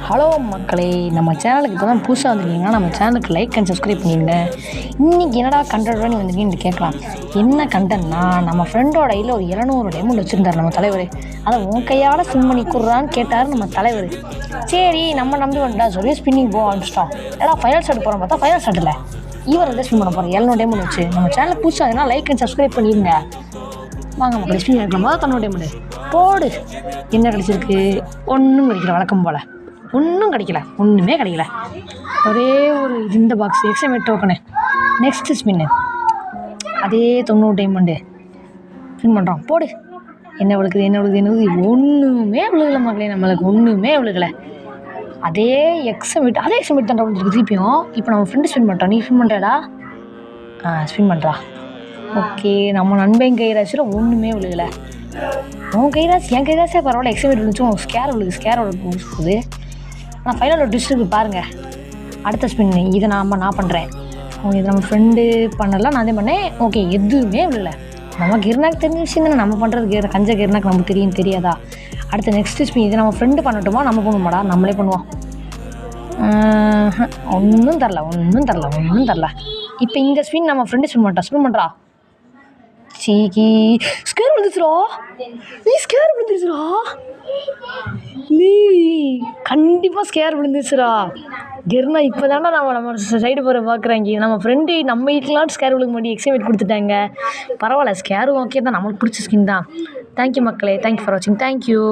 Hello மக்களே, நம்ம சேனலுக்கு இப்போ தான் புதுசாக வந்திருக்கீங்கன்னா நம்ம சேனலுக்கு லைக் அண்ட் சப்ஸ்கிரைப் பண்ணிடுங்க. இன்றைக்கி என்னடா கண்டென்ட் நீ வந்திருக்கீங்கன்னு கேட்கலாம். என்ன கண்டென்ட்னா, நம்ம ஃப்ரெண்டோட கையில் ஒரு 700 டைமண்ட் வச்சுருந்தார் நம்ம தலைவர். அதை உன் கையால் ஸ்பின் பண்ணி கொடுறான்னு கேட்டார் நம்ம தலைவர். சரி நம்ம நம்பி வந்துட்டா சொல்லி ஸ்பின்னிங் போக ஆரம்பிச்சிட்டோம். ஏன்னா ஃபைனல் ஸ்டார்ட் போகிறோம் பார்த்தா ஃபைனல் ஸ்டார்ட் இல்லை, இவர் வந்து ஸ்பின் பண்ண போகிறோம் 700 டைமண்ட் வச்சு. நம்ம சேனலுக்கு புதுசாக இருந்தால் லைக் அண்ட் சப்ஸ்கிரைப் பண்ணிடுங்க. வாங்க மக்கள் ஸ்பின் எடுக்கலாமா? 90 டைமண்ட் போடு. என்ன கிடச்சிருக்கு? ஒன்றும் கிடைக்கல, வழக்கம் போல் ஒன்றும் கிடைக்கல, ஒன்றுமே கிடைக்கல. ஒரே ஒரு இந்த பாக்ஸ் எக்ஸாமேட் டோக்கனு. நெக்ஸ்ட்டு ஸ்பின்னு அதே 90 டைமண்டு ஸ்பின் பண்ணுறோம். போடு. என்ன விழுகுது ஒன்றுமே விழுகலை மக்களே, நம்மளுக்கு ஒன்றுமே விழுகலை. அதே எக்ஸாமேட் தான் விழுந்துருக்கு திருப்பியும். இப்போ நம்ம ஃப்ரெண்டு ஸ்பின் பண்ணுறோம். நீ ஸ்பின் பண்ணுறடா? ஸ்பின் பண்ணுறா. ஓகே, நம்ம நண்பன் கைராசியில் ஒன்றுமே விழுகலை. உன் கைராசி என் கைராசியாக பரவாயில்ல. எக்ஸாமேட் விழுந்துச்சும் ஸ்கேரோட போகுது. ஆனால் ஃபைனல் டிஷ் இருக்குது பாருங்கள். அடுத்த ஸ்பின் இதை நான் பண்ணுறேன். இதை நம்ம ஃப்ரெண்டு பண்ணலாம், நான் அதே பண்ணேன். ஓகே, எதுவுமே விழலை. நம்ம கிர்னாக்கு தெரிஞ்ச விஷயம் தானே, நம்ம பண்ணுறது கஞ்ச கிர்னாக்கு நமக்கு தெரியாதா? அடுத்த நெக்ஸ்ட் ஸ்பின் இதை நம்ம ஃப்ரெண்டு பண்ணட்டுமா, நம்ம பண்ணுவோமாடா? நம்மளே பண்ணுவோம். ஒன்றும் தரல. இப்போ இந்த ஸ்பின் நம்ம ஃப்ரெண்டு ஸ்பின் பண்ணுறா. சீக்கி ஸ்கேர் விழுந்துச்சுரா. நீ கண்டிப்பாக ஸ்கேர் விழுந்துச்சுரா. கிர்னா இப்போ தானே நம்ம சைடு போகிற பார்க்குறாங்க. நம்ம ஃப்ரெண்டு நம்ம வீட்டுலாம் ஸ்கேர் விழுக மாட்டி எக்ஸாமேட் கொடுத்துட்டாங்க. பரவாயில்ல, ஸ்கேரும் ஓகே தான், நம்மளுக்கு பிடிச்ச ஸ்கின் தான். தேங்க்யூ மக்களே, தேங்க்யூ ஃபார் வாட்சிங். தேங்க்யூ.